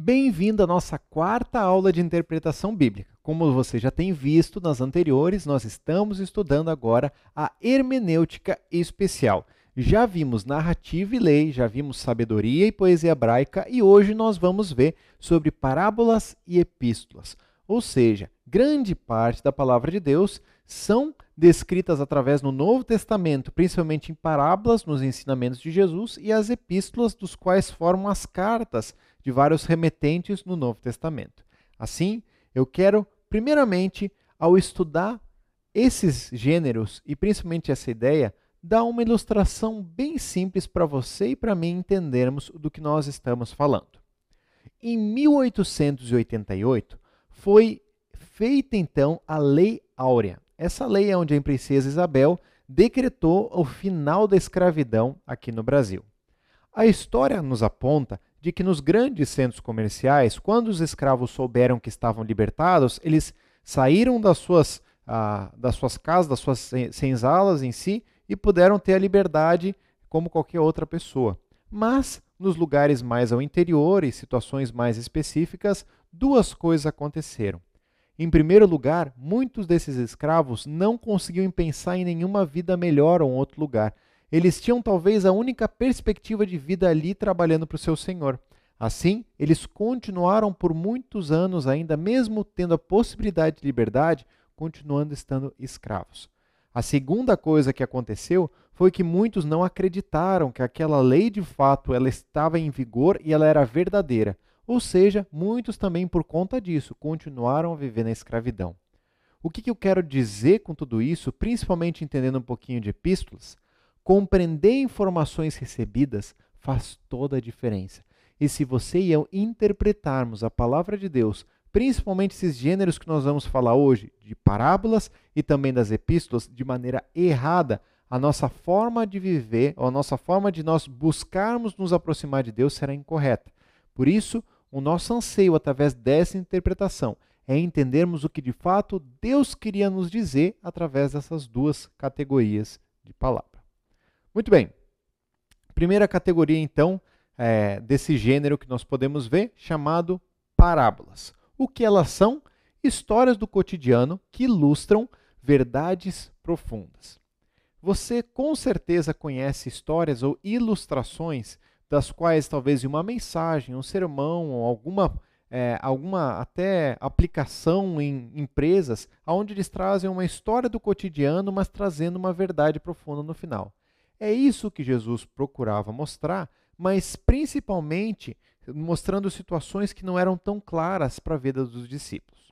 Bem-vindo à nossa quarta aula de interpretação bíblica. Como você já tem visto nas anteriores, nós estamos estudando agora a hermenêutica especial. Já vimos narrativa e lei, já vimos sabedoria e poesia hebraica e hoje nós vamos ver sobre parábolas e epístolas. Ou seja, grande parte da palavra de Deus são descritas através do Novo Testamento, principalmente em parábolas, nos ensinamentos de Jesus, e as epístolas, dos quais formam as cartas de vários remetentes no Novo Testamento. Assim, eu quero, primeiramente, ao estudar esses gêneros e principalmente essa ideia, dar uma ilustração bem simples para você e para mim entendermos do que nós estamos falando. Em 1888, foi feita então a Lei Áurea. Essa lei é onde a princesa Isabel decretou o final da escravidão aqui no Brasil. A história nos aponta de que nos grandes centros comerciais, quando os escravos souberam que estavam libertados, eles saíram das suas casas, das suas senzalas em si, e puderam ter a liberdade como qualquer outra pessoa. Mas, nos lugares mais ao interior e situações mais específicas, duas coisas aconteceram. Em primeiro lugar, muitos desses escravos não conseguiam pensar em nenhuma vida melhor ou em outro lugar. Eles tinham talvez a única perspectiva de vida ali trabalhando para o seu senhor. Assim, eles continuaram por muitos anos ainda, mesmo tendo a possibilidade de liberdade, continuando estando escravos. A segunda coisa que aconteceu foi que muitos não acreditaram que aquela lei de fato ela estava em vigor e ela era verdadeira. Ou seja, muitos também por conta disso continuaram a viver na escravidão. O que eu quero dizer com tudo isso, principalmente entendendo um pouquinho de epístolas? Compreender informações recebidas faz toda a diferença. E se você e eu interpretarmos a palavra de Deus, principalmente esses gêneros que nós vamos falar hoje, de parábolas e também das epístolas, de maneira errada, a nossa forma de viver, ou a nossa forma de nós buscarmos nos aproximar de Deus será incorreta. Por isso, o nosso anseio através dessa interpretação é entendermos o que de fato Deus queria nos dizer através dessas duas categorias de palavra. Muito bem. Primeira categoria, então, desse gênero que nós podemos ver, chamado parábolas. O que elas são? Histórias do cotidiano que ilustram verdades profundas. Você com certeza conhece histórias ou ilustrações das quais talvez uma mensagem, um sermão ou alguma até aplicação em empresas, onde eles trazem uma história do cotidiano, mas trazendo uma verdade profunda no final. É isso que Jesus procurava mostrar, mas principalmente mostrando situações que não eram tão claras para a vida dos discípulos.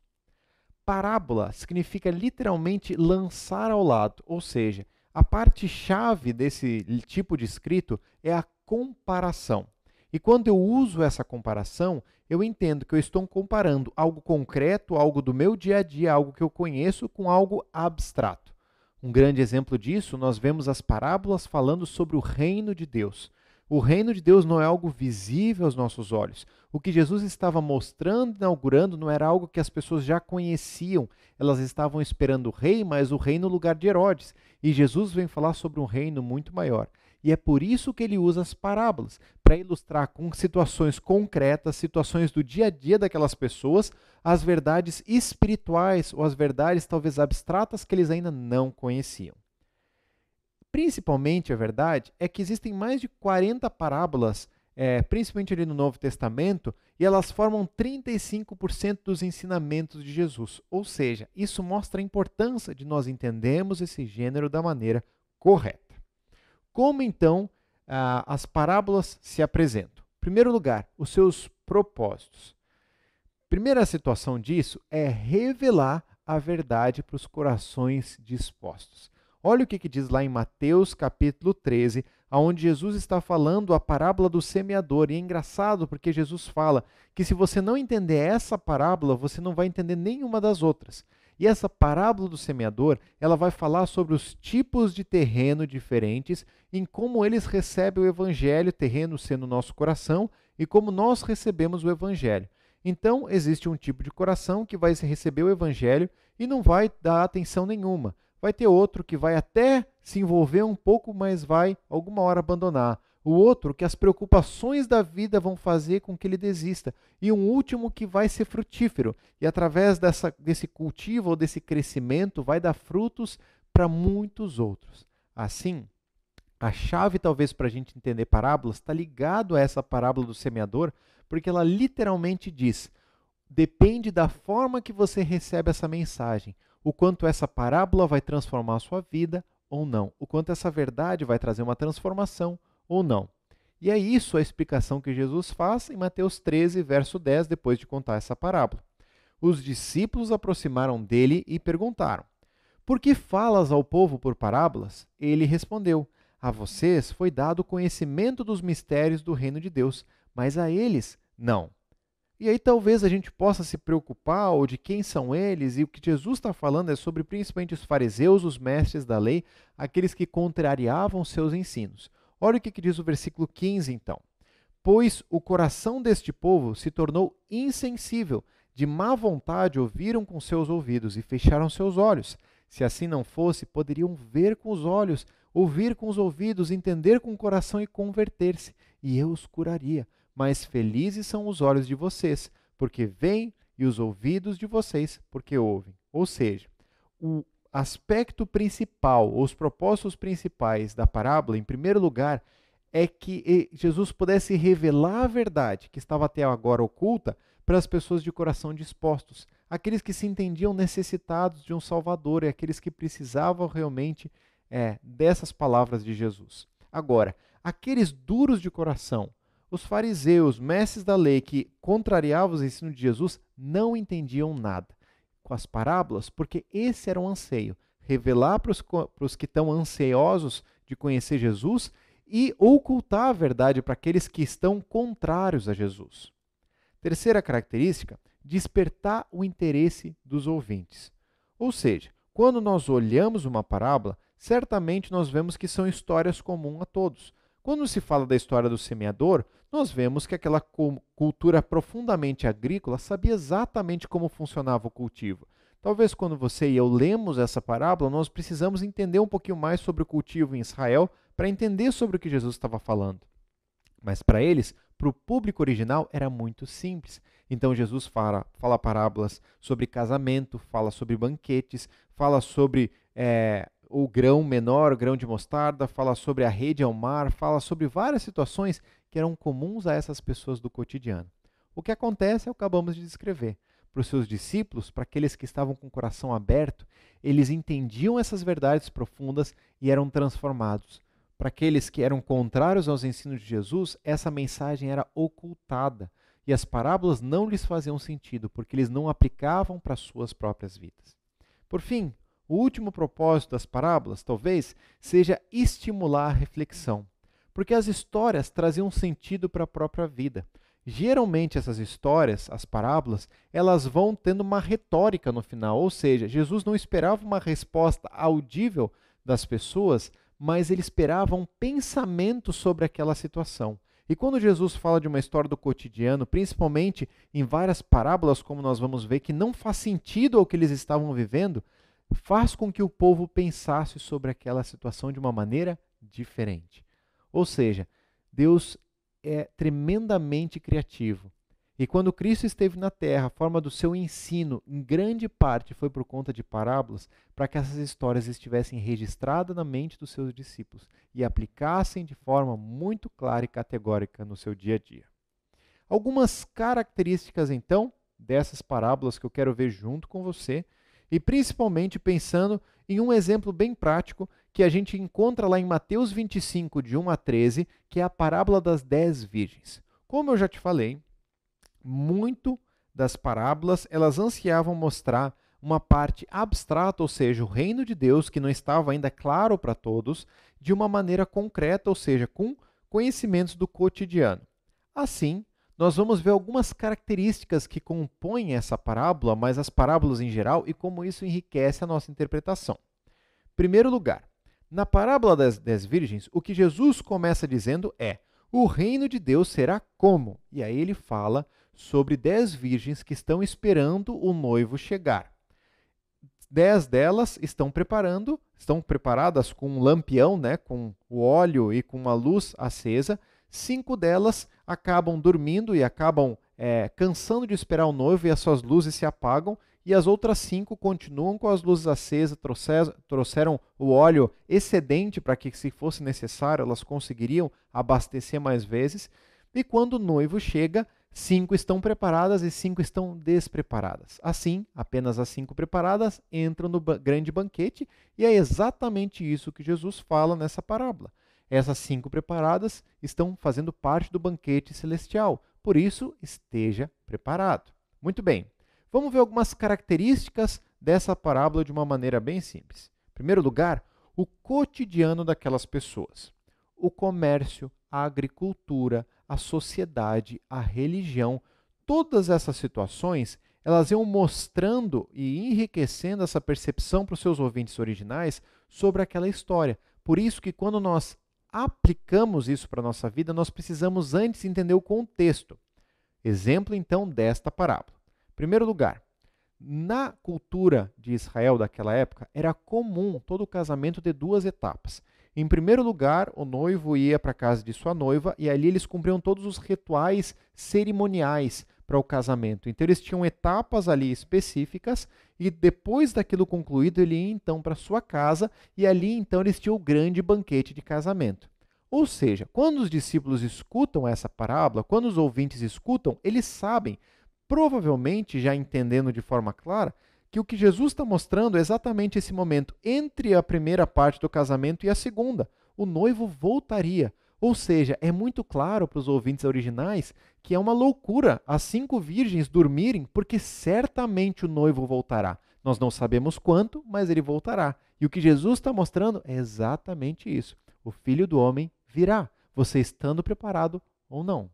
Parábola significa literalmente lançar ao lado, ou seja, a parte-chave desse tipo de escrito é a comparação. E quando eu uso essa comparação, eu entendo que eu estou comparando algo concreto, algo do meu dia a dia, algo que eu conheço, com algo abstrato. Um grande exemplo disso, nós vemos as parábolas falando sobre o reino de Deus. O reino de Deus não é algo visível aos nossos olhos. O que Jesus estava mostrando, inaugurando, não era algo que as pessoas já conheciam. Elas estavam esperando o rei, mas o rei no lugar de Herodes. E Jesus vem falar sobre um reino muito maior. E é por isso que ele usa as parábolas, para ilustrar com situações concretas, situações do dia a dia daquelas pessoas, as verdades espirituais ou as verdades talvez abstratas que eles ainda não conheciam. Principalmente, a verdade é que existem mais de 40 parábolas, principalmente ali no Novo Testamento, e elas formam 35% dos ensinamentos de Jesus. Ou seja, isso mostra a importância de nós entendermos esse gênero da maneira correta. Como então as parábolas se apresentam? Em primeiro lugar, os seus propósitos. Primeira situação disso é revelar a verdade para os corações dispostos. Olha o que diz lá em Mateus capítulo 13, onde Jesus está falando a parábola do semeador. E é engraçado porque Jesus fala que se você não entender essa parábola, você não vai entender nenhuma das outras. E essa parábola do semeador, ela vai falar sobre os tipos de terreno diferentes, em como eles recebem o evangelho, terreno sendo o nosso coração, e como nós recebemos o evangelho. Então, existe um tipo de coração que vai receber o evangelho e não vai dar atenção nenhuma. Vai ter outro que vai até se envolver um pouco, mas vai alguma hora abandonar. O outro, que as preocupações da vida vão fazer com que ele desista. E um último que vai ser frutífero. E através desse cultivo ou desse crescimento vai dar frutos para muitos outros. Assim, a chave talvez para a gente entender parábolas está ligado a essa parábola do semeador, porque ela literalmente diz: depende da forma que você recebe essa mensagem, o quanto essa parábola vai transformar a sua vida ou não, o quanto essa verdade vai trazer uma transformação ou não. E é isso a explicação que Jesus faz em Mateus 13, verso 10, depois de contar essa parábola. Os discípulos aproximaram dele e perguntaram: por que falas ao povo por parábolas? Ele respondeu: a vocês foi dado o conhecimento dos mistérios do reino de Deus, mas a eles não. E aí talvez a gente possa se preocupar ou de quem são eles, e o que Jesus está falando é sobre principalmente os fariseus, os mestres da lei, aqueles que contrariavam seus ensinos. Olha o que diz o versículo 15 então. Pois o coração deste povo se tornou insensível, de má vontade ouviram com seus ouvidos e fecharam seus olhos. Se assim não fosse, poderiam ver com os olhos, ouvir com os ouvidos, entender com o coração e converter-se, e eu os curaria. Mas felizes são os olhos de vocês, porque veem, e os ouvidos de vocês, porque ouvem. Ou seja, o aspecto principal, ou os propósitos principais da parábola, em primeiro lugar, é que Jesus pudesse revelar a verdade que estava até agora oculta para as pessoas de coração dispostos, aqueles que se entendiam necessitados de um Salvador e aqueles que precisavam realmente dessas palavras de Jesus. Agora, aqueles duros de coração, os fariseus, mestres da lei que contrariavam os ensinos de Jesus, não entendiam nada com as parábolas, porque esse era o anseio, revelar para os que estão ansiosos de conhecer Jesus e ocultar a verdade para aqueles que estão contrários a Jesus. Terceira característica, despertar o interesse dos ouvintes. Ou seja, quando nós olhamos uma parábola, certamente nós vemos que são histórias comuns a todos. Quando se fala da história do semeador, nós vemos que aquela cultura profundamente agrícola sabia exatamente como funcionava o cultivo. Talvez quando você e eu lemos essa parábola, nós precisamos entender um pouquinho mais sobre o cultivo em Israel para entender sobre o que Jesus estava falando. Mas para eles, para o público original, era muito simples. Então Jesus fala parábolas sobre casamento, fala sobre banquetes, fala sobre o grão menor, o grão de mostarda, fala sobre a rede ao mar, fala sobre várias situações que eram comuns a essas pessoas do cotidiano. O que acontece é o que acabamos de descrever. Para os seus discípulos, para aqueles que estavam com o coração aberto, eles entendiam essas verdades profundas e eram transformados. Para aqueles que eram contrários aos ensinos de Jesus, essa mensagem era ocultada e as parábolas não lhes faziam sentido, porque eles não aplicavam para as suas próprias vidas. Por fim, o último propósito das parábolas, talvez, seja estimular a reflexão, porque as histórias traziam sentido para a própria vida. Geralmente essas histórias, as parábolas, elas vão tendo uma retórica no final, ou seja, Jesus não esperava uma resposta audível das pessoas, mas ele esperava um pensamento sobre aquela situação. E quando Jesus fala de uma história do cotidiano, principalmente em várias parábolas, como nós vamos ver, que não faz sentido ao que eles estavam vivendo, faz com que o povo pensasse sobre aquela situação de uma maneira diferente. Ou seja, Deus é tremendamente criativo. E quando Cristo esteve na terra, a forma do seu ensino, em grande parte, foi por conta de parábolas, para que essas histórias estivessem registradas na mente dos seus discípulos e aplicassem de forma muito clara e categórica no seu dia a dia. Algumas características, então, dessas parábolas que eu quero ver junto com você, e principalmente pensando em um exemplo bem prático que a gente encontra lá em Mateus 25, de 1 a 13, que é a parábola das 10 virgens. Como eu já te falei, muito das parábolas, elas ansiavam mostrar uma parte abstrata, ou seja, o reino de Deus, que não estava ainda claro para todos, de uma maneira concreta, ou seja, com conhecimentos do cotidiano. Assim, nós vamos ver algumas características que compõem essa parábola, mas as parábolas em geral, e como isso enriquece a nossa interpretação. Em primeiro lugar, na parábola das 10 virgens, o que Jesus começa dizendo é: o reino de Deus será como? E aí ele fala sobre 10 virgens que estão esperando o noivo chegar. 10 delas estão preparadas com um lampião, né, com o óleo e com uma luz acesa. 5 delas acabam dormindo e acabam cansando de esperar o noivo e as suas luzes se apagam. E as outras 5 continuam com as luzes acesas, trouxeram o óleo excedente para que, se fosse necessário, elas conseguiriam abastecer mais vezes. E quando o noivo chega, 5 estão preparadas e 5 estão despreparadas. Assim, apenas as 5 preparadas entram no grande banquete, e é exatamente isso que Jesus fala nessa parábola. Essas 5 preparadas estão fazendo parte do banquete celestial, por isso esteja preparado. Muito bem, vamos ver algumas características dessa parábola de uma maneira bem simples. Em primeiro lugar, o cotidiano daquelas pessoas. O comércio, a agricultura, a sociedade, a religião, todas essas situações, elas iam mostrando e enriquecendo essa percepção para os seus ouvintes originais sobre aquela história. Por isso que quando nós aplicamos isso para a nossa vida, nós precisamos antes entender o contexto. Exemplo, então, desta parábola. Em primeiro lugar, na cultura de Israel daquela época, era comum todo o casamento ter 2 etapas. Em primeiro lugar, o noivo ia para a casa de sua noiva e ali eles cumpriam todos os rituais cerimoniais para o casamento. Então eles tinham etapas ali específicas e depois daquilo concluído ele ia então para sua casa e ali então eles tinham o grande banquete de casamento. Ou seja, quando os discípulos escutam essa parábola, quando os ouvintes escutam, eles sabem, provavelmente já entendendo de forma clara, que o que Jesus está mostrando é exatamente esse momento entre a primeira parte do casamento e a segunda. O noivo voltaria. Ou seja, é muito claro para os ouvintes originais que é uma loucura as 5 virgens dormirem, porque certamente o noivo voltará. Nós não sabemos quanto, mas ele voltará. E o que Jesus está mostrando é exatamente isso. O Filho do Homem virá, você estando preparado ou não.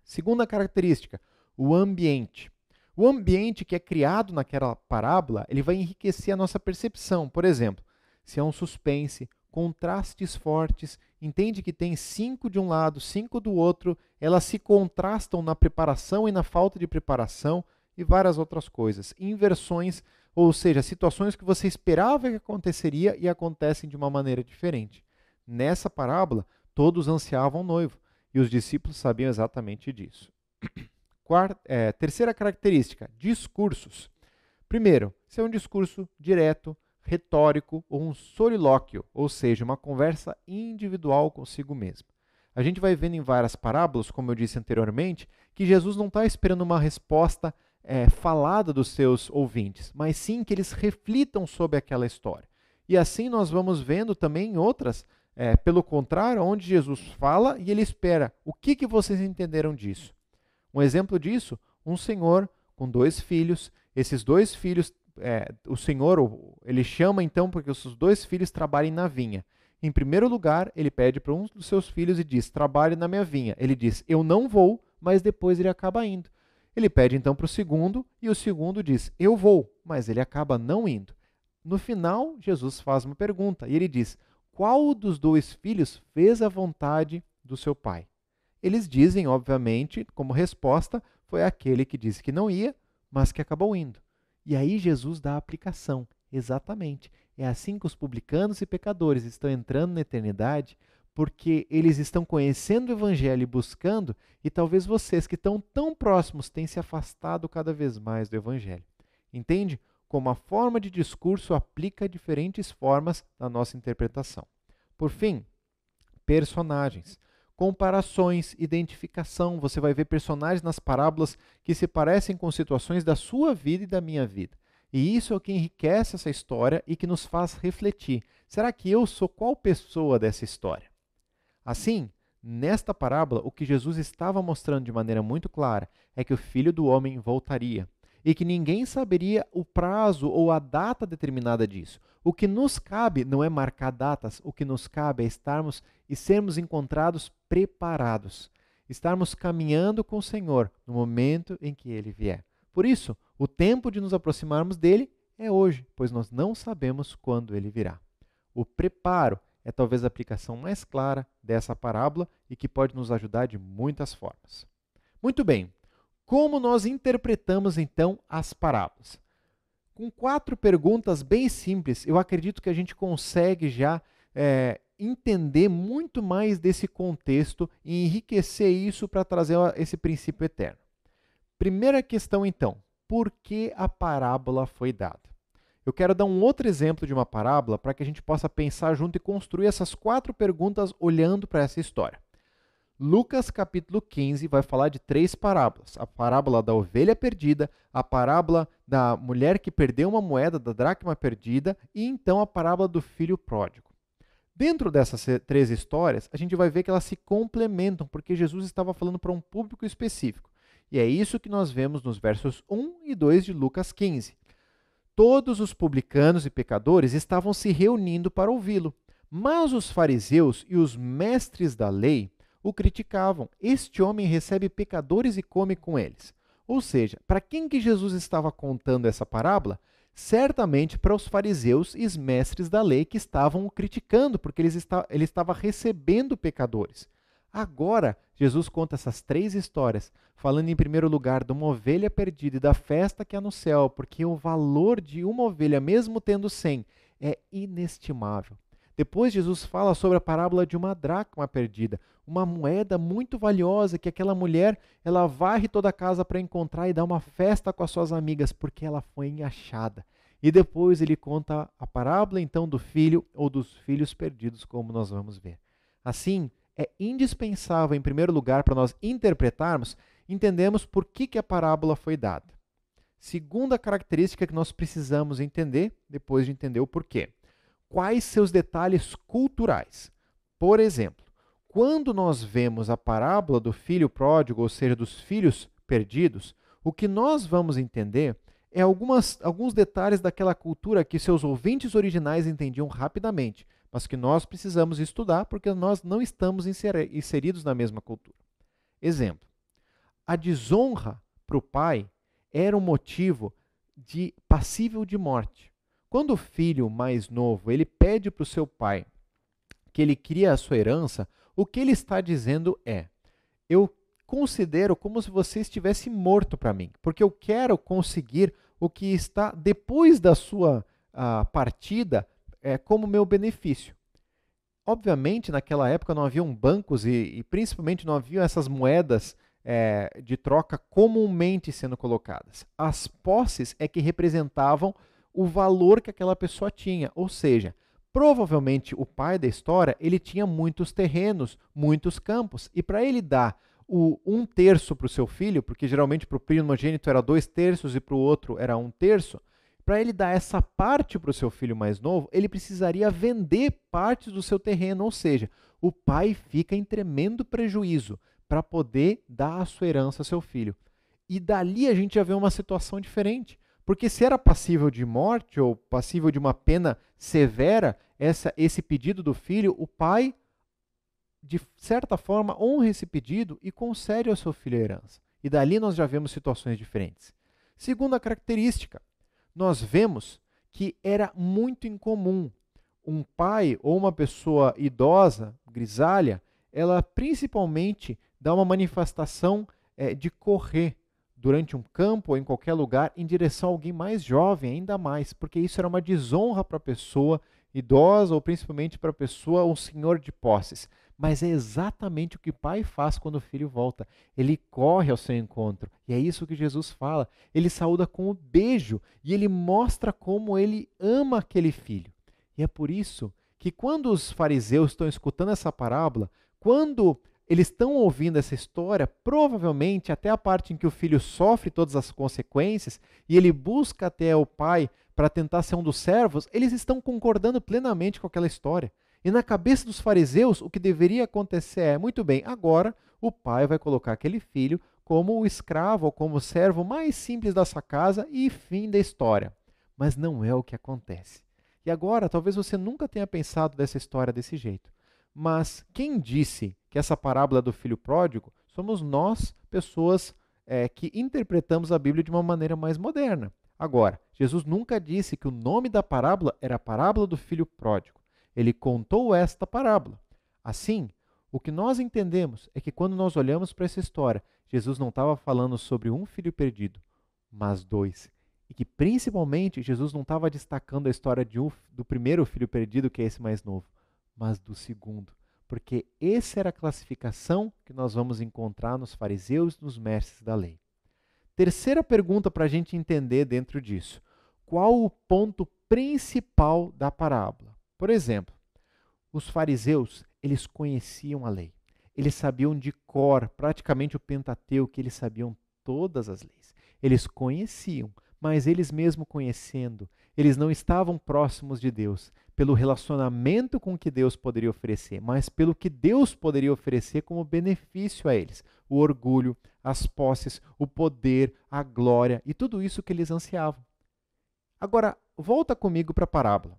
Segunda característica, o ambiente. O ambiente que é criado naquela parábola, ele vai enriquecer a nossa percepção. Por exemplo, se é um suspense, contrastes fortes, entende que tem 5 de um lado, 5 do outro, elas se contrastam na preparação e na falta de preparação e várias outras coisas. Inversões, ou seja, situações que você esperava que aconteceria e acontecem de uma maneira diferente. Nessa parábola, todos ansiavam o noivo e os discípulos sabiam exatamente disso. Terceira característica, discursos. Primeiro, se é um discurso direto, retórico ou um solilóquio, ou seja, uma conversa individual consigo mesmo. A gente vai vendo em várias parábolas, como eu disse anteriormente, que Jesus não está esperando uma resposta falada dos seus ouvintes, mas sim que eles reflitam sobre aquela história. E assim nós vamos vendo também em outras, pelo contrário, onde Jesus fala e ele espera. O que vocês entenderam disso? Um exemplo disso, um senhor com 2 filhos. Esses 2 filhos, o senhor, ele chama então porque os 2 filhos trabalhem na vinha. Em primeiro lugar, ele pede para um dos seus filhos e diz, trabalhe na minha vinha. Ele diz, eu não vou, mas depois ele acaba indo. Ele pede então para o segundo e o segundo diz, eu vou, mas ele acaba não indo. No final, Jesus faz uma pergunta e ele diz, qual dos 2 filhos fez a vontade do seu pai? Eles dizem, obviamente, como resposta, foi aquele que disse que não ia, mas que acabou indo. E aí Jesus dá a aplicação, exatamente. É assim que os publicanos e pecadores estão entrando na eternidade, porque eles estão conhecendo o Evangelho e buscando, e talvez vocês que estão tão próximos tenham se afastado cada vez mais do Evangelho. Entende? Como a forma de discurso aplica diferentes formas na nossa interpretação. Por fim, personagens. Comparações, identificação. Você vai ver personagens nas parábolas que se parecem com situações da sua vida e da minha vida. E isso é o que enriquece essa história e que nos faz refletir. Será que eu sou qual pessoa dessa história? Assim, nesta parábola, o que Jesus estava mostrando de maneira muito clara é que o Filho do Homem voltaria e que ninguém saberia o prazo ou a data determinada disso. O que nos cabe não é marcar datas, o que nos cabe é estarmos e sermos encontrados preparados, estarmos caminhando com o Senhor no momento em que Ele vier. Por isso, o tempo de nos aproximarmos dele é hoje, pois nós não sabemos quando Ele virá. O preparo é talvez a aplicação mais clara dessa parábola e que pode nos ajudar de muitas formas. Muito bem, como nós interpretamos então as parábolas? Com 4 perguntas bem simples, eu acredito que a gente consegue já entender muito mais desse contexto e enriquecer isso para trazer esse princípio eterno. Primeira questão, então, por que a parábola foi dada? Eu quero dar um outro exemplo de uma parábola para que a gente possa pensar junto e construir essas 4 perguntas olhando para essa história. Lucas capítulo 15 vai falar de 3 parábolas. A parábola da ovelha perdida, a parábola da mulher que perdeu uma moeda, da dracma perdida, e então a parábola do filho pródigo. Dentro dessas 3 histórias, a gente vai ver que elas se complementam, porque Jesus estava falando para um público específico. E é isso que nós vemos nos versos 1 e 2 de Lucas 15. Todos os publicanos e pecadores estavam se reunindo para ouvi-lo, mas os fariseus e os mestres da lei o criticavam. Este homem recebe pecadores e come com eles. Ou seja, para quem que Jesus estava contando essa parábola? Certamente para os fariseus e os mestres da lei que estavam o criticando, porque ele estava recebendo pecadores. Agora, Jesus conta essas 3 histórias, falando em primeiro lugar de uma ovelha perdida e da festa que há no céu, porque o valor de uma ovelha, mesmo tendo 100, é inestimável. Depois Jesus fala sobre a parábola de uma dracma perdida, uma moeda muito valiosa que aquela mulher, ela varre toda a casa para encontrar e dá uma festa com as suas amigas porque ela foi achada. E depois ele conta a parábola então do filho ou dos filhos perdidos, como nós vamos ver. Assim, é indispensável, em primeiro lugar, para nós interpretarmos, entendemos por que a parábola foi dada. Segunda característica que nós precisamos entender, depois de entender o porquê. Quais seus detalhes culturais? Por exemplo, quando nós vemos a parábola do filho pródigo, ou seja, dos filhos perdidos, o que nós vamos entender é alguns detalhes daquela cultura que seus ouvintes originais entendiam rapidamente, mas que nós precisamos estudar porque nós não estamos inseridos na mesma cultura. Exemplo, a desonra para o pai era um motivo passível de morte. Quando o filho mais novo ele pede para o seu pai que ele crie a sua herança, o que ele está dizendo é: eu considero como se você estivesse morto para mim, porque eu quero conseguir o que está depois da sua partida como meu benefício. Obviamente, naquela época não haviam bancos e principalmente não haviam essas moedas de troca comumente sendo colocadas. As posses é que representavam o valor que aquela pessoa tinha, ou seja, provavelmente o pai da história ele tinha muitos terrenos, muitos campos, e para ele dar o 1/3 para o seu filho, porque geralmente para o primogênito era 2/3 e para o outro era 1/3, para ele dar essa parte para o seu filho mais novo, ele precisaria vender partes do seu terreno, ou seja, o pai fica em tremendo prejuízo para poder dar a sua herança ao seu filho. E dali a gente já vê uma situação diferente, porque se era passível de morte ou passível de uma pena severa, esse pedido do filho, o pai, de certa forma, honra esse pedido e concede ao seu filho a herança. E dali nós já vemos situações diferentes. Segunda característica, nós vemos que era muito incomum um pai ou uma pessoa idosa, grisalha, ela principalmente dá uma manifestação de correr durante um campo ou em qualquer lugar em direção a alguém mais jovem, ainda mais, porque isso era uma desonra para a pessoa idosa ou principalmente para a pessoa, um senhor de posses. Mas é exatamente o que o pai faz quando o filho volta. Ele corre ao seu encontro. E é isso que Jesus fala. Ele saúda com o beijo e ele mostra como ele ama aquele filho. E é por isso que quando os fariseus estão escutando essa parábola, quando eles estão ouvindo essa história, provavelmente até a parte em que o filho sofre todas as consequências e ele busca até o pai para tentar ser um dos servos, eles estão concordando plenamente com aquela história. E na cabeça dos fariseus, o que deveria acontecer é, muito bem, agora o pai vai colocar aquele filho como o escravo ou como o servo mais simples dessa casa e fim da história. Mas não é o que acontece. E agora, talvez você nunca tenha pensado dessa história desse jeito. Mas quem disse que essa parábola do filho pródigo somos nós, pessoas que interpretamos a Bíblia de uma maneira mais moderna. Agora, Jesus nunca disse que o nome da parábola era a parábola do filho pródigo. Ele contou esta parábola. Assim, o que nós entendemos é que quando nós olhamos para essa história, Jesus não estava falando sobre um filho perdido, mas 2. e que principalmente Jesus não estava destacando a história do primeiro filho perdido, que é esse mais novo, mas do segundo, porque essa era a classificação que nós vamos encontrar nos fariseus e nos mestres da lei. Terceira pergunta para a gente entender dentro disso: qual o ponto principal da parábola? Por exemplo, os fariseus, eles conheciam a lei. Eles sabiam de cor, praticamente o Pentateuco, eles sabiam todas as leis. Eles conheciam, mas eles mesmo conhecendo, eles não estavam próximos de Deus pelo relacionamento com que Deus poderia oferecer, mas pelo que Deus poderia oferecer como benefício a eles. O orgulho, as posses, o poder, a glória e tudo isso que eles ansiavam. Agora, volta comigo para a parábola.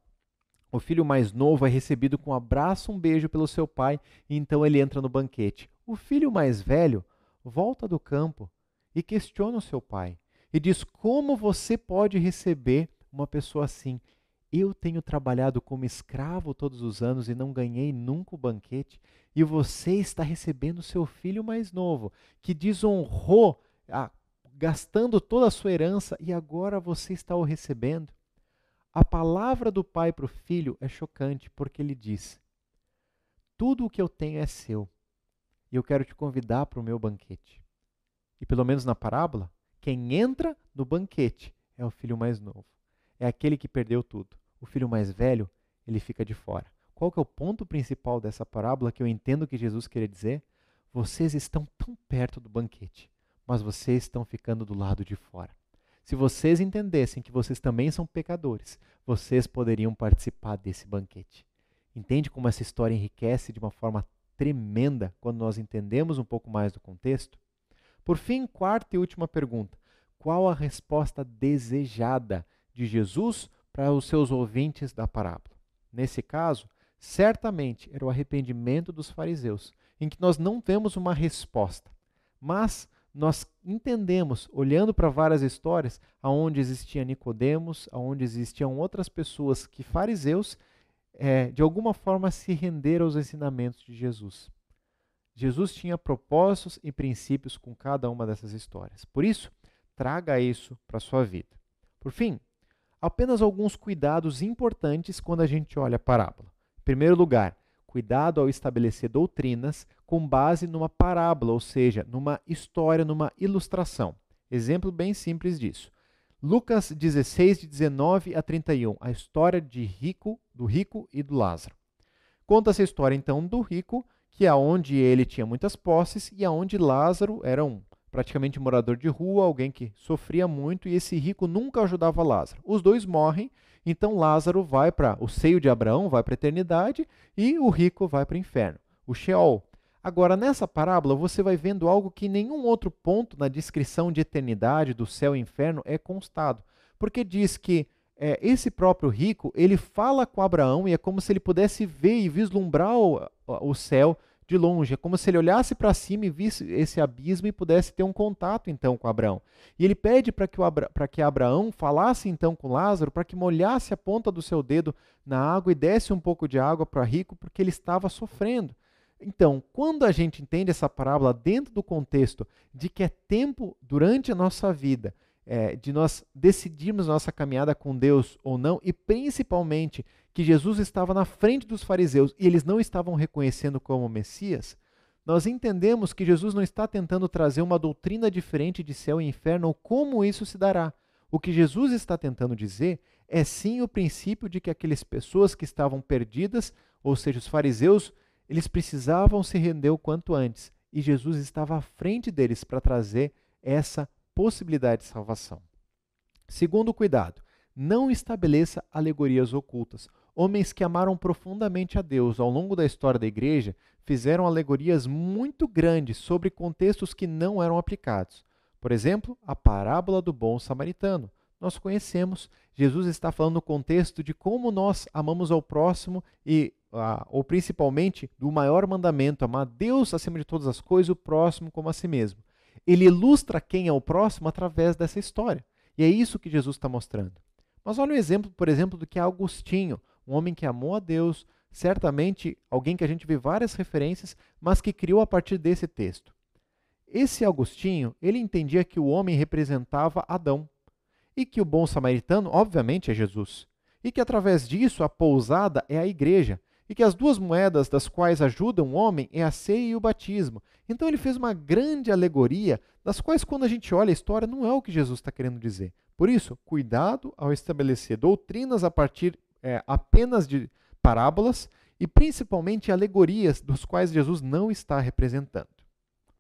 O filho mais novo é recebido com um abraço, um beijo pelo seu pai, e então ele entra no banquete. O filho mais velho volta do campo e questiona o seu pai. E diz: como você pode receber uma pessoa assim? Eu tenho trabalhado como escravo todos os anos e não ganhei nunca o banquete, e você está recebendo seu filho mais novo, que desonrou, gastando toda a sua herança, e agora você está o recebendo. A palavra do pai para o filho é chocante, porque ele diz: tudo o que eu tenho é seu, e eu quero te convidar para o meu banquete. E pelo menos na parábola, quem entra no banquete é o filho mais novo. É aquele que perdeu tudo. O filho mais velho, ele fica de fora. Qual que é o ponto principal dessa parábola que eu entendo que Jesus queria dizer? Vocês estão tão perto do banquete, mas vocês estão ficando do lado de fora. Se vocês entendessem que vocês também são pecadores, vocês poderiam participar desse banquete. Entende como essa história enriquece de uma forma tremenda quando nós entendemos um pouco mais do contexto? Por fim, quarta e última pergunta: qual a resposta desejada de Jesus para os seus ouvintes da parábola? Nesse caso, certamente era o arrependimento dos fariseus, em que nós não vemos uma resposta, mas nós entendemos, olhando para várias histórias, aonde existia Nicodemos, aonde existiam outras pessoas que fariseus, de alguma forma se renderam aos ensinamentos de Jesus. Jesus tinha propósitos e princípios com cada uma dessas histórias. Por isso, traga isso para a sua vida. Por fim, apenas alguns cuidados importantes quando a gente olha a parábola. Em primeiro lugar, cuidado ao estabelecer doutrinas com base numa parábola, ou seja, numa história, numa ilustração. Exemplo bem simples disso. Lucas 16, de 19 a 31, a história do rico e do Lázaro. Conta essa história, então, do rico, que é onde ele tinha muitas posses e aonde Lázaro era praticamente morador de rua, alguém que sofria muito, e esse rico nunca ajudava Lázaro. Os dois morrem, então Lázaro vai para o seio de Abraão, vai para a eternidade, e o rico vai para o inferno, o Sheol. Agora, nessa parábola, você vai vendo algo que em nenhum outro ponto na descrição de eternidade, do céu e inferno, é constado. Porque diz que esse próprio rico, ele fala com Abraão e é como se ele pudesse ver e vislumbrar o céu de longe. É como se ele olhasse para cima e visse esse abismo e pudesse ter um contato então com Abraão. E ele pede para que Abraão falasse então com Lázaro, para que molhasse a ponta do seu dedo na água e desse um pouco de água para o rico, porque ele estava sofrendo. Então, quando a gente entende essa parábola dentro do contexto de que é tempo durante a nossa vida, de nós decidirmos nossa caminhada com Deus ou não, e principalmente que Jesus estava na frente dos fariseus e eles não estavam reconhecendo como Messias, nós entendemos que Jesus não está tentando trazer uma doutrina diferente de céu e inferno ou como isso se dará. O que Jesus está tentando dizer é sim o princípio de que aquelas pessoas que estavam perdidas, ou seja, os fariseus, eles precisavam se render o quanto antes. E Jesus estava à frente deles para trazer essa possibilidade de salvação. Segundo cuidado, não estabeleça alegorias ocultas. Homens que amaram profundamente a Deus ao longo da história da igreja fizeram alegorias muito grandes sobre contextos que não eram aplicados. Por exemplo, a parábola do bom samaritano. Nós conhecemos, Jesus está falando no contexto de como nós amamos ao próximo ou principalmente do maior mandamento, amar Deus acima de todas as coisas, o próximo como a si mesmo. Ele ilustra quem é o próximo através dessa história. E é isso que Jesus está mostrando. Mas olha o exemplo, por exemplo, do que é Agostinho, um homem que amou a Deus, certamente alguém que a gente vê várias referências, mas que criou a partir desse texto. Esse Agostinho, ele entendia que o homem representava Adão. e que o bom samaritano, obviamente, é Jesus, e que através disso a pousada é a igreja, e que as duas moedas das quais ajudam o homem é a ceia e o batismo. Então ele fez uma grande alegoria, das quais quando a gente olha a história não é o que Jesus está querendo dizer. Por isso, cuidado ao estabelecer doutrinas a partir apenas de parábolas e principalmente alegorias dos quais Jesus não está representando.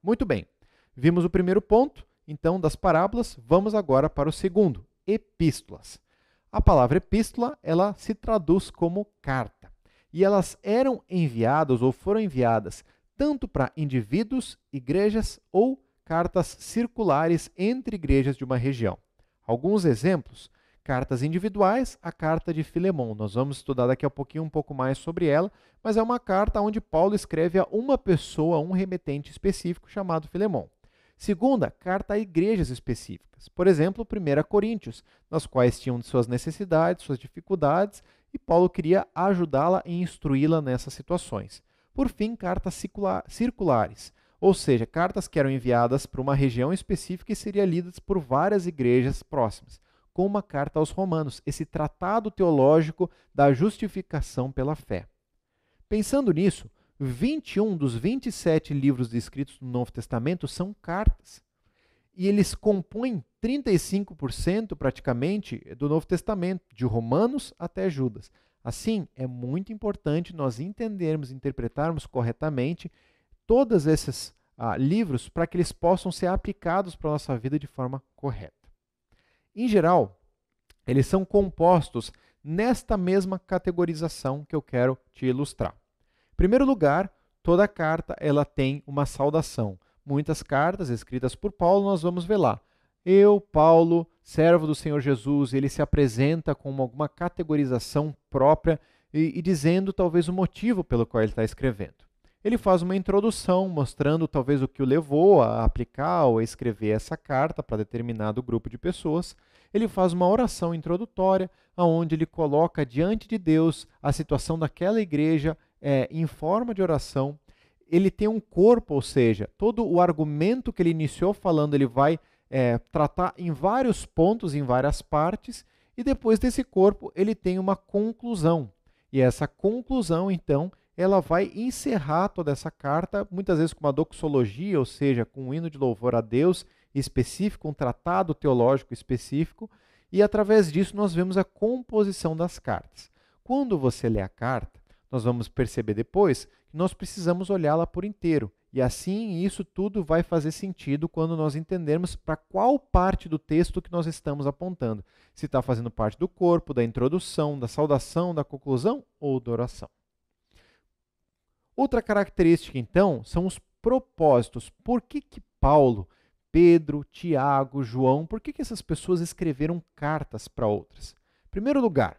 Muito bem, vimos o primeiro ponto, então, das parábolas, vamos agora para o segundo, epístolas. A palavra epístola, ela se traduz como carta. E elas eram enviadas ou foram enviadas tanto para indivíduos, igrejas ou cartas circulares entre igrejas de uma região. Alguns exemplos: cartas individuais, a carta de Filemão. Nós vamos estudar daqui a pouquinho um pouco mais sobre ela, mas é uma carta onde Paulo escreve a uma pessoa, um remetente específico chamado Filemão. Segunda, carta a igrejas específicas. Por exemplo, 1 Coríntios, nas quais tinham suas necessidades, suas dificuldades, e Paulo queria ajudá-la e instruí-la nessas situações. Por fim, cartas circulares, ou seja, cartas que eram enviadas para uma região específica e seriam lidas por várias igrejas próximas, como uma carta aos Romanos, esse tratado teológico da justificação pela fé. Pensando nisso, 21 dos 27 livros descritos no Novo Testamento são cartas. E eles compõem 35% praticamente do Novo Testamento, de Romanos até Judas. Assim, é muito importante nós entendermos, interpretarmos corretamente todos esses livros para que eles possam ser aplicados para a nossa vida de forma correta. Em geral, eles são compostos nesta mesma categorização que eu quero te ilustrar. Em primeiro lugar, toda carta ela tem uma saudação. Muitas cartas escritas por Paulo, nós vamos ver lá. Eu, Paulo, servo do Senhor Jesus, ele se apresenta com alguma categorização própria e dizendo talvez o motivo pelo qual ele está escrevendo. Ele faz uma introdução mostrando talvez o que o levou a aplicar ou a escrever essa carta para determinado grupo de pessoas. Ele faz uma oração introdutória, onde ele coloca diante de Deus a situação daquela igreja em forma de oração. Ele tem um corpo, ou seja, todo o argumento que ele iniciou falando, ele vai tratar em vários pontos, em várias partes, e depois desse corpo ele tem uma conclusão. E essa conclusão, então, ela vai encerrar toda essa carta, muitas vezes com uma doxologia, ou seja, com um hino de louvor a Deus específico, um tratado teológico específico, e através disso nós vemos a composição das cartas. Quando você lê a carta, nós vamos perceber depois que nós precisamos olhá-la por inteiro. E assim, isso tudo vai fazer sentido quando nós entendermos para qual parte do texto que nós estamos apontando. Se está fazendo parte do corpo, da introdução, da saudação, da conclusão ou da oração. Outra característica, então, são os propósitos. Por que Paulo, Pedro, Tiago, João, por que essas pessoas escreveram cartas para outras? Em primeiro lugar,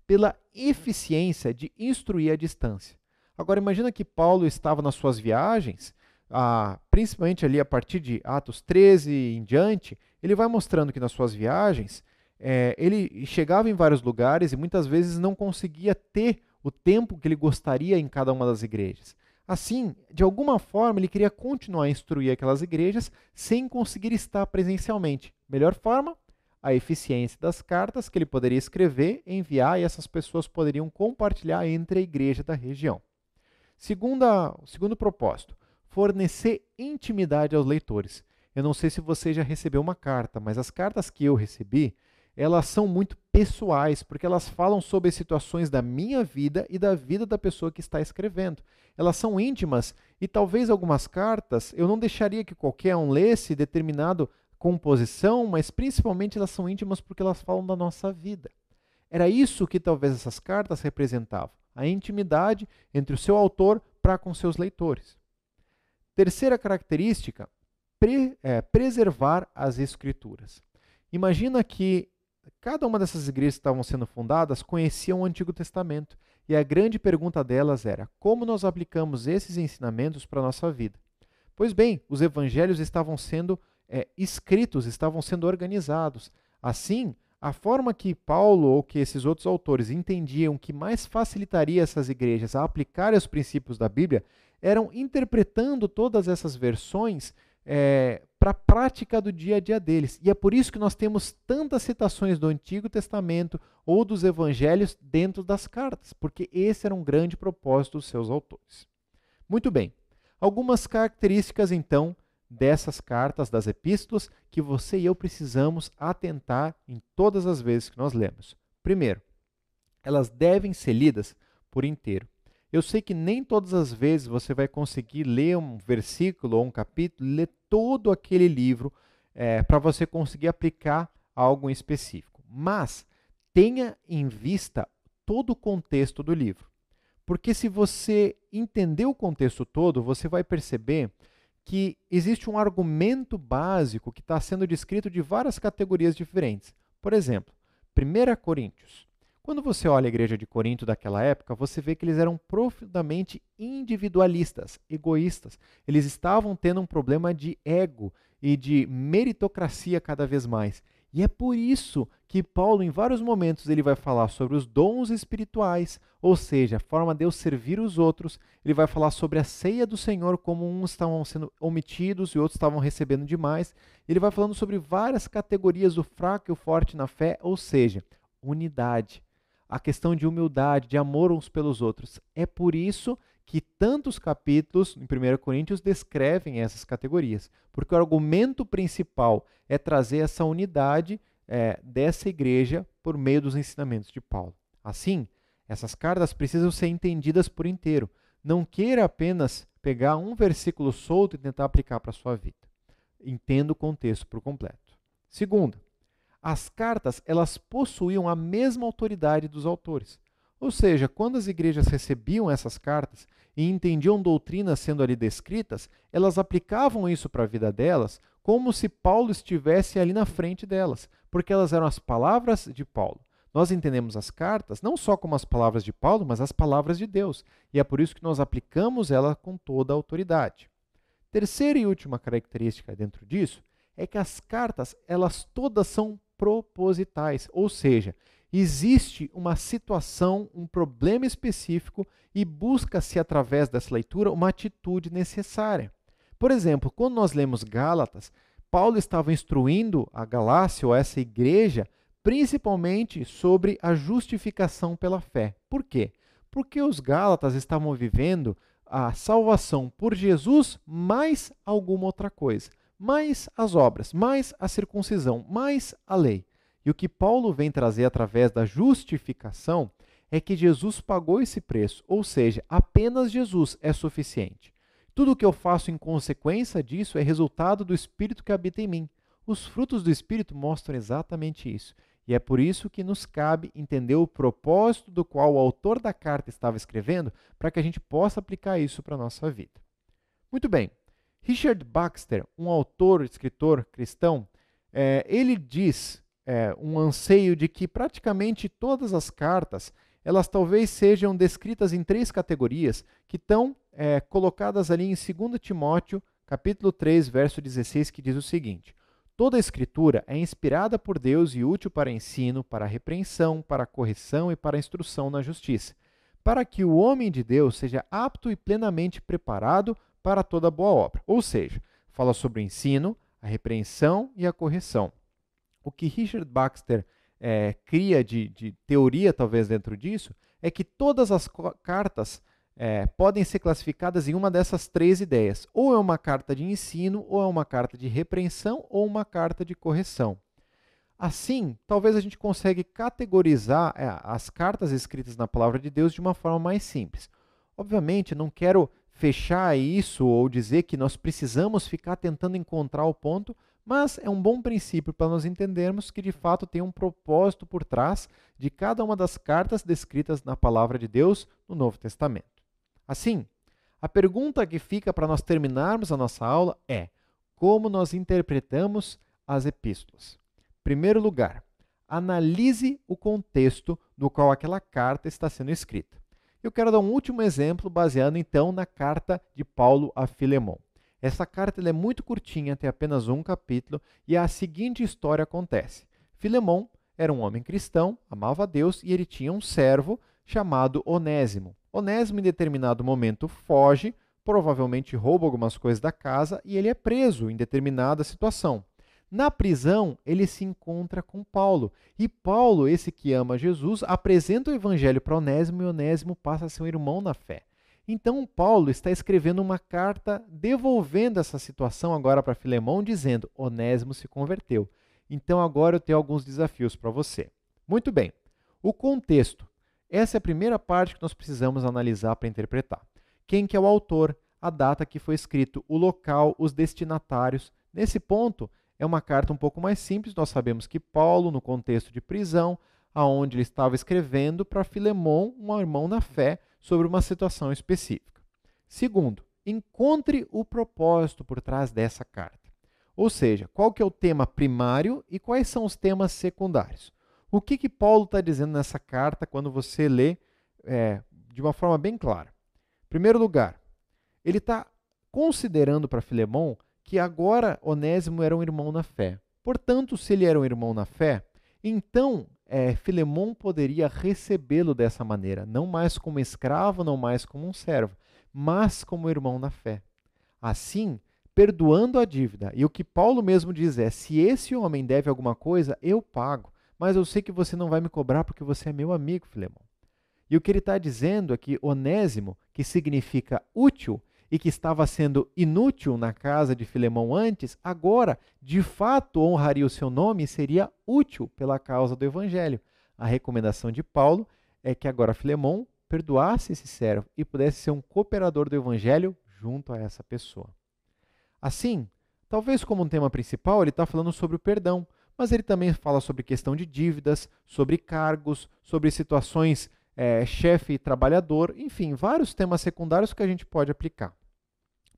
pela eficiência de instruir à distância. Agora, imagina que Paulo estava nas suas viagens, principalmente ali a partir de Atos 13 em diante, ele vai mostrando que nas suas viagens, ele chegava em vários lugares e muitas vezes não conseguia ter o tempo que ele gostaria em cada uma das igrejas. Assim, de alguma forma, ele queria continuar a instruir aquelas igrejas sem conseguir estar presencialmente. Melhor forma? A eficiência das cartas que ele poderia escrever, enviar, e essas pessoas poderiam compartilhar entre a igreja da região. Segundo propósito, fornecer intimidade aos leitores. Eu não sei se você já recebeu uma carta, mas as cartas que eu recebi, elas são muito pessoais, porque elas falam sobre situações da minha vida e da vida da pessoa que está escrevendo. Elas são íntimas e talvez algumas cartas eu não deixaria que qualquer um lesse determinado composição, mas principalmente elas são íntimas porque elas falam da nossa vida. Era isso que talvez essas cartas representavam, a intimidade entre o seu autor para com seus leitores. Terceira característica, preservar as escrituras. Imagina que cada uma dessas igrejas que estavam sendo fundadas conheciam o Antigo Testamento e a grande pergunta delas era: como nós aplicamos esses ensinamentos para a nossa vida? Pois bem, os evangelhos estavam sendo escritos, estavam sendo organizados. Assim, a forma que Paulo ou que esses outros autores entendiam que mais facilitaria essas igrejas a aplicarem os princípios da Bíblia eram interpretando todas essas versões para a prática do dia a dia deles. E é por isso que nós temos tantas citações do Antigo Testamento ou dos Evangelhos dentro das cartas, porque esse era um grande propósito dos seus autores. Muito bem, algumas características então dessas cartas, das epístolas, que você e eu precisamos atentar em todas as vezes que nós lemos. Primeiro, elas devem ser lidas por inteiro. Eu sei que nem todas as vezes você vai conseguir ler um versículo ou um capítulo, ler todo aquele livro para você conseguir aplicar algo em específico. Mas tenha em vista todo o contexto do livro. Porque se você entender o contexto todo, você vai perceber que existe um argumento básico que está sendo descrito de várias categorias diferentes. Por exemplo, 1 Coríntios. Quando você olha a igreja de Corinto daquela época, você vê que eles eram profundamente individualistas, egoístas. Eles estavam tendo um problema de ego e de meritocracia cada vez mais. E é por isso que Paulo, em vários momentos, ele vai falar sobre os dons espirituais, ou seja, a forma de Deus servir os outros. Ele vai falar sobre a ceia do Senhor, como uns estavam sendo omitidos e outros estavam recebendo demais. Ele vai falando sobre várias categorias do fraco e o forte na fé, ou seja, unidade. A questão de humildade, de amor uns pelos outros. É por isso que tantos capítulos em 1 Coríntios descrevem essas categorias, porque o argumento principal é trazer essa unidade dessa igreja por meio dos ensinamentos de Paulo. Assim, essas cartas precisam ser entendidas por inteiro. Não queira apenas pegar um versículo solto e tentar aplicar para a sua vida. Entenda o contexto por completo. Segundo, as cartas elas possuíam a mesma autoridade dos autores. Ou seja, quando as igrejas recebiam essas cartas e entendiam doutrinas sendo ali descritas, elas aplicavam isso para a vida delas como se Paulo estivesse ali na frente delas, porque elas eram as palavras de Paulo. Nós entendemos as cartas não só como as palavras de Paulo, mas as palavras de Deus. E é por isso que nós aplicamos ela com toda a autoridade. Terceira e última característica dentro disso é que as cartas, elas todas são propositais, ou seja, existe uma situação, um problema específico e busca-se através dessa leitura uma atitude necessária. Por exemplo, quando nós lemos Gálatas, Paulo estava instruindo a Galácia ou essa igreja principalmente sobre a justificação pela fé. Por quê? Porque os Gálatas estavam vivendo a salvação por Jesus mais alguma outra coisa. Mais as obras, mais a circuncisão, mais a lei. E o que Paulo vem trazer através da justificação é que Jesus pagou esse preço, ou seja, apenas Jesus é suficiente. Tudo o que eu faço em consequência disso é resultado do Espírito que habita em mim. Os frutos do Espírito mostram exatamente isso. E é por isso que nos cabe entender o propósito do qual o autor da carta estava escrevendo, para que a gente possa aplicar isso para a nossa vida. Muito bem. Richard Baxter, um autor, escritor cristão, ele diz um anseio de que praticamente todas as cartas, elas talvez sejam descritas em 3 categorias que estão colocadas ali em 2 Timóteo, capítulo 3, verso 16, que diz o seguinte: toda a escritura é inspirada por Deus e útil para ensino, para a repreensão, para a correção e para a instrução na justiça, para que o homem de Deus seja apto e plenamente preparado para toda boa obra. Ou seja, fala sobre o ensino, a repreensão e a correção. O que Richard Baxter cria de teoria, talvez, dentro disso, é que todas as cartas podem ser classificadas em uma dessas 3 ideias. Ou é uma carta de ensino, ou é uma carta de repreensão, ou uma carta de correção. Assim, talvez a gente consiga categorizar as cartas escritas na Palavra de Deus de uma forma mais simples. Obviamente, não quero fechar isso ou dizer que nós precisamos ficar tentando encontrar o ponto, mas é um bom princípio para nós entendermos que de fato tem um propósito por trás de cada uma das cartas descritas na Palavra de Deus no Novo Testamento. Assim, a pergunta que fica para nós terminarmos a nossa aula é: como nós interpretamos as epístolas? Em primeiro lugar, analise o contexto no qual aquela carta está sendo escrita. Eu quero dar um último exemplo baseado então na carta de Paulo a Filemon. Essa carta é muito curtinha, tem apenas um capítulo, e a seguinte história acontece. Filemon era um homem cristão, amava a Deus, e ele tinha um servo chamado Onésimo. Onésimo, em determinado momento, foge provavelmente rouba algumas coisas da casa e ele é preso em determinada situação. Na prisão, ele se encontra com Paulo. E Paulo, esse que ama Jesus, apresenta o evangelho para Onésimo e Onésimo passa a ser um irmão na fé. Então, Paulo está escrevendo uma carta devolvendo essa situação agora para Filemão, dizendo: Onésimo se converteu. Então, agora eu tenho alguns desafios para você. Muito bem. O contexto. Essa é a primeira parte que nós precisamos analisar para interpretar. Quem que é o autor, a data que foi escrito, o local, os destinatários. Nesse ponto, é uma carta um pouco mais simples. Nós sabemos que Paulo, no contexto de prisão, aonde ele estava escrevendo para Filemão, um irmão na fé, sobre uma situação específica. Segundo, encontre o propósito por trás dessa carta. Ou seja, qual que é o tema primário e quais são os temas secundários. O que Paulo está dizendo nessa carta quando você lê de uma forma bem clara? Em primeiro lugar, ele está considerando para Filemão que agora Onésimo era um irmão na fé. Portanto, se ele era um irmão na fé, então Filemão poderia recebê-lo dessa maneira, não mais como escravo, não mais como um servo, mas como irmão na fé. Assim, perdoando a dívida. E o que Paulo mesmo diz é: se esse homem deve alguma coisa, eu pago, mas eu sei que você não vai me cobrar porque você é meu amigo, Filemão. E o que ele está dizendo é que Onésimo, que significa útil, e que estava sendo inútil na casa de Filemão antes, agora, de fato, honraria o seu nome e seria útil pela causa do Evangelho. A recomendação de Paulo é que agora Filemão perdoasse esse servo e pudesse ser um cooperador do Evangelho junto a essa pessoa. Assim, talvez como um tema principal, ele está falando sobre o perdão, mas ele também fala sobre questão de dívidas, sobre cargos, sobre situações chefe e trabalhador, enfim, vários temas secundários que a gente pode aplicar.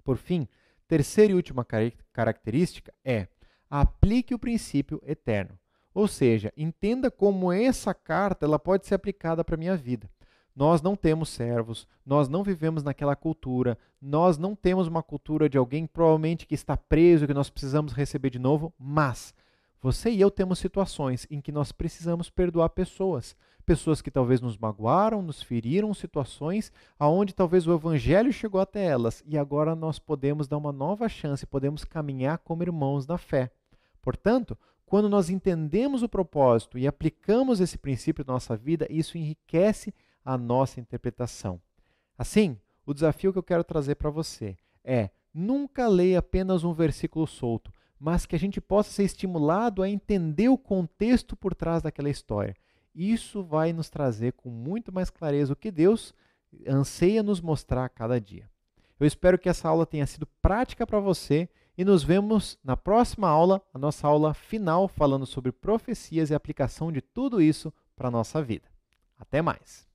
Por fim, terceira e última característica é: aplique o princípio eterno. Ou seja, entenda como essa carta ela pode ser aplicada para a minha vida. Nós não temos servos, nós não vivemos naquela cultura, nós não temos uma cultura de alguém provavelmente que está preso, que nós precisamos receber de novo, mas você e eu temos situações em que nós precisamos perdoar pessoas. Pessoas que talvez nos magoaram, nos feriram, situações onde talvez o evangelho chegou até elas e agora nós podemos dar uma nova chance, podemos caminhar como irmãos na fé. Portanto, quando nós entendemos o propósito e aplicamos esse princípio na nossa vida, isso enriquece a nossa interpretação. Assim, o desafio que eu quero trazer para você é: nunca leia apenas um versículo solto, mas que a gente possa ser estimulado a entender o contexto por trás daquela história. Isso vai nos trazer com muito mais clareza o que Deus anseia nos mostrar a cada dia. Eu espero que essa aula tenha sido prática para você e nos vemos na próxima aula, a nossa aula final, falando sobre profecias e aplicação de tudo isso para a nossa vida. Até mais!